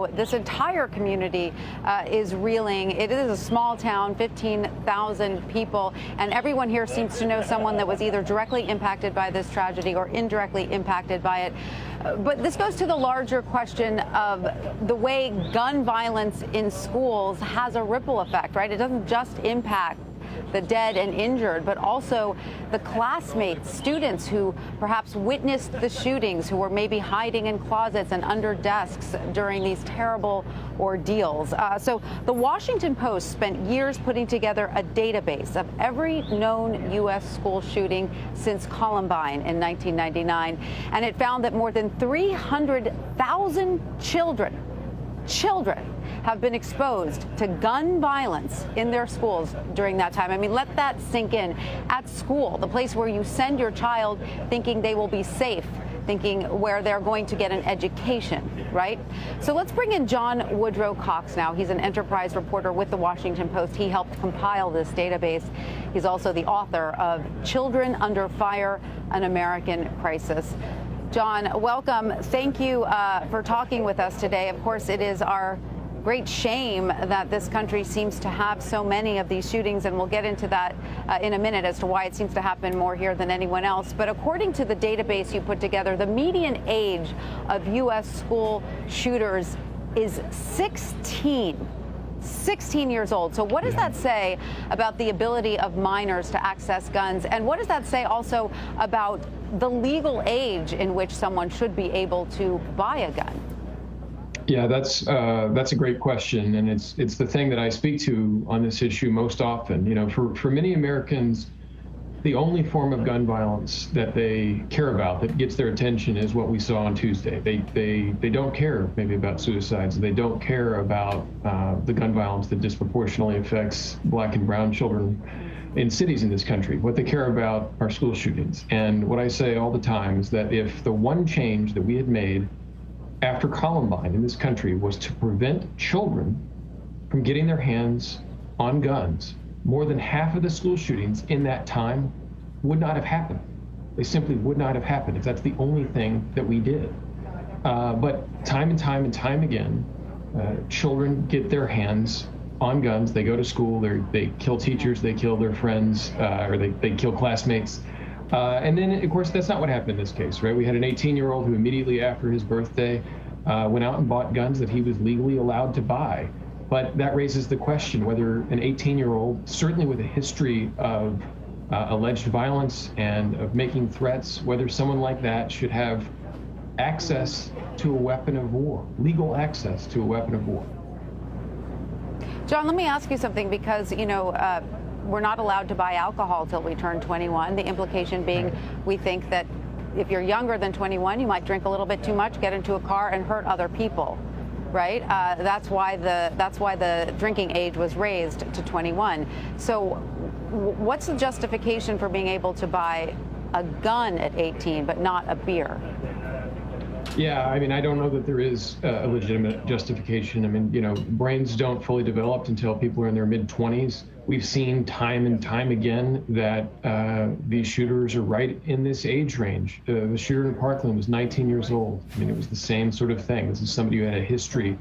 now this entire community is reeling. It is a small town, 15,000 people, and everyone here seems to know someone that was either directly impacted by this tragedy or indirectly impacted by it. But this goes to the larger question of the way gun violence in schools has a ripple effect, right? It doesn't just impact the dead and injured, but also the classmates, students who perhaps witnessed the shootings, who were maybe hiding in closets and under desks during these terrible ordeals. So the Washington Post spent years putting together a database of every known U.S. school shooting since Columbine in 1999, and it found that more than 300,000 children have been exposed to gun violence in their schools during that time. I mean, let that sink in. At school, the place where you send your child thinking they will be safe, thinking where they're going to get an education, right? So let's bring in John Woodrow Cox now. He's an enterprise reporter with the Washington Post. He helped compile this database. He's also the author of Children Under Fire, An American Crisis. John, welcome. Thank you for talking with us today. Of course, it is our great shame that this country seems to have so many of these shootings, and we'll get into that in a minute as to why it seems to happen more here than anyone else. But according to the database you put together, the median age of U.S. school shooters is 16 years old. So what does that say about the ability of minors to access guns? And what does that say also about the legal age in which someone should be able to buy a gun? Yeah, that's a great question, and it's the thing that I speak to on this issue most often. You know, for many Americans, the only form of gun violence that they care about, that gets their attention, is what we saw on Tuesday. They don't care maybe about suicides. They don't care about the gun violence that disproportionately affects Black and brown children in cities in this country. What they care about are school shootings. And what I say all the time is that if the one change that we had made after Columbine in this country was to prevent children from getting their hands on guns, more than half of the school shootings in that time would not have happened. They simply would not have happened if that's the only thing that we did. But time and time again, children get their hands on guns. They go to school, they kill teachers, they kill their friends, or they kill classmates. And then, of course, that's not what happened in this case, right? We had an 18-year-old who immediately after his birthday went out and bought guns that he was legally allowed to buy. But that raises the question whether an 18-year-old, certainly with a history of alleged violence and of making threats, whether someone like that should have access to a weapon of war, legal access to a weapon of war. John, let me ask you something, because, you know, we're not allowed to buy alcohol till we turn 21. The implication being we think that if you're younger than 21, you might drink a little bit too much, get into a car, and hurt other people, right? That's why the drinking age was raised to 21. So what's the justification for being able to buy a gun at 18 but not a beer? Yeah, I mean, I don't know that there is a legitimate justification. I mean, you know, brains don't fully develop until people are in their mid-20s. We've seen time and time again that these shooters are right in this age range. The shooter in Parkland was 19 years old. I mean, it was the same sort of thing. This is somebody who had a history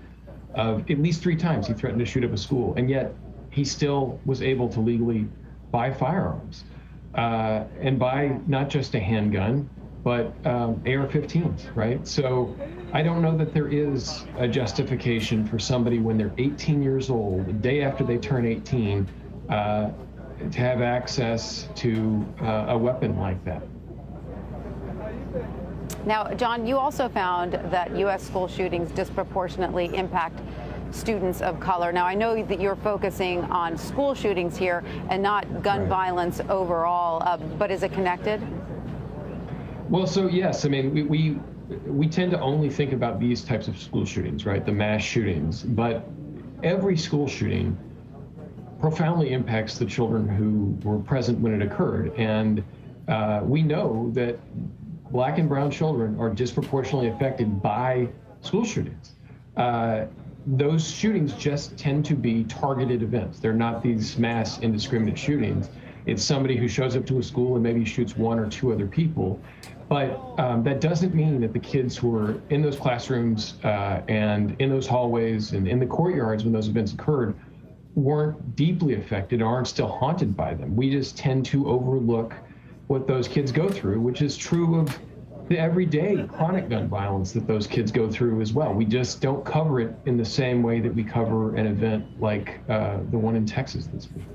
of at least 3 times he threatened to shoot up a school, and yet he still was able to legally buy firearms and buy not just a handgun, but AR-15s, right? So I don't know that there is a justification for somebody when they're 18 years old, the day after they turn 18, to have access to a weapon like that. Now, John, you also found that U.S. school shootings disproportionately impact students of color. Now, I know that you're focusing on school shootings here and not gun violence overall, but is it connected? Well, so yes, I mean, we tend to only think about these types of school shootings, right? The mass shootings, but every school shooting profoundly impacts the children who were present when it occurred. And we know that Black and brown children are disproportionately affected by school shootings. Those shootings just tend to be targeted events. They're not these mass indiscriminate shootings. It's somebody who shows up to a school and maybe shoots one or two other people. But that doesn't mean that the kids who are in those classrooms and in those hallways and in the courtyards when those events occurred weren't deeply affected, aren't still haunted by them. We just tend to overlook what those kids go through, which is true of the everyday chronic gun violence that those kids go through as well. We just don't cover it in the same way that we cover an event like the one in Texas this week.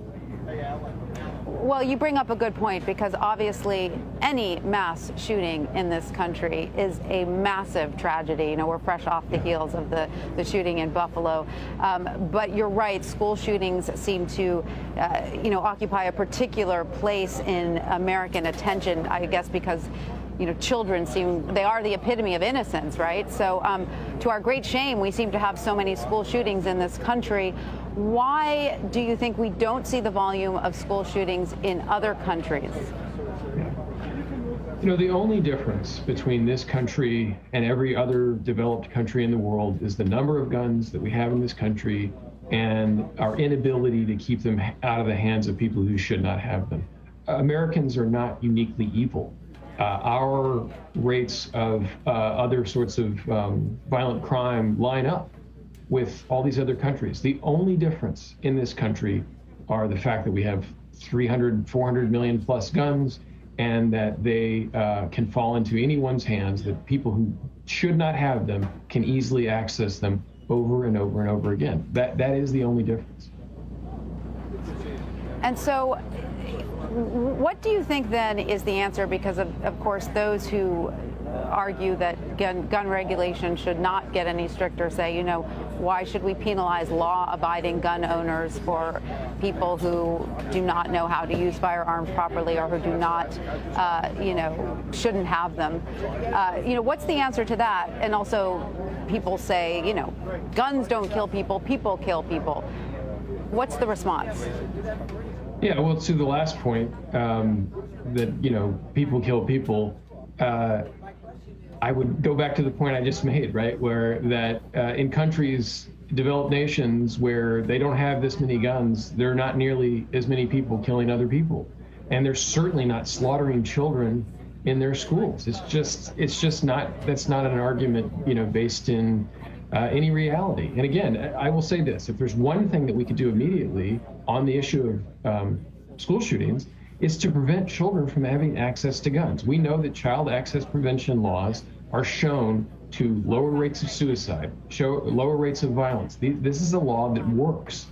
Well, you bring up a good point, because obviously any mass shooting in this country is a massive tragedy. You know, we're fresh off the heels of the shooting in Buffalo. But you're right, school shootings seem to, occupy a particular place in American attention, I guess, because children they are the epitome of innocence, right? So to our great shame, we seem to have so many school shootings in this country. Why do you think we don't see the volume of school shootings in other countries? The only difference between this country and every other developed country in the world is the number of guns that we have in this country and our inability to keep them out of the hands of people who should not have them. Americans are not uniquely evil. Our rates of other sorts of violent crime line up with all these other countries. The only difference in this country are the fact that we have 300, 400 million plus guns, and that they can fall into anyone's hands, that people who should not have them can easily access them over and over and over again. That is the only difference. And so, what do you think then is the answer? Because of course, those who argue that gun regulation should not get any stricter say, why should we penalize law-abiding gun owners for people who do not know how to use firearms properly, or who do not, shouldn't have them? What's the answer to that? And also, people say, guns don't kill people, people kill people. What's the response? Yeah, well, to the last point, that, people kill people, I would go back to the point I just made, right, where that in countries, developed nations, where they don't have this many guns, there are not nearly as many people killing other people. And they're certainly not slaughtering children in their schools. It's just not, that's not an argument, based in any reality. And again, I will say this, if there's one thing that we could do immediately on the issue of school shootings, is to prevent children from having access to guns. We know that child access prevention laws are shown to lower rates of suicide, show lower rates of violence. This is a law that works.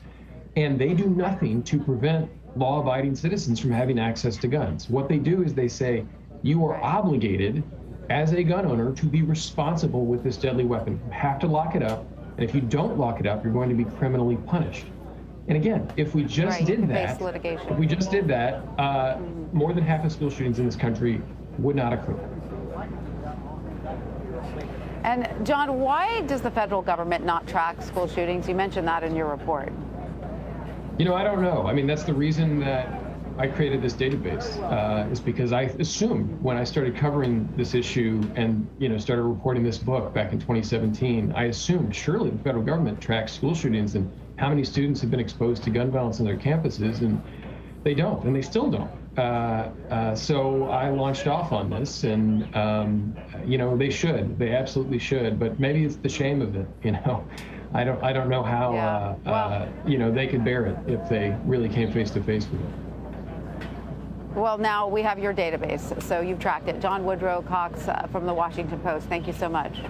And they do nothing to prevent law-abiding citizens from having access to guns. What they do is they say, you are obligated as a gun owner to be responsible with this deadly weapon. You have to lock it up, and if you don't lock it up, you're going to be criminally punished. And again, if we just did that, more than half of school shootings in this country would not occur. And John, why does the federal government not track school shootings? You mentioned that in your report. I don't know. I mean, that's the reason that I created this database, is because I assumed when I started covering this issue and, started reporting this book back in 2017, I assumed surely the federal government tracks school shootings and how many students have been exposed to gun violence on their campuses, and they don't, and they still don't. So I launched off on this, and, they should, they absolutely should, but maybe it's the shame of it, I don't know how, they could bear it if they really came face to face with it. Well, now we have your database, so you've tracked it. John Woodrow Cox from the Washington Post, thank you so much.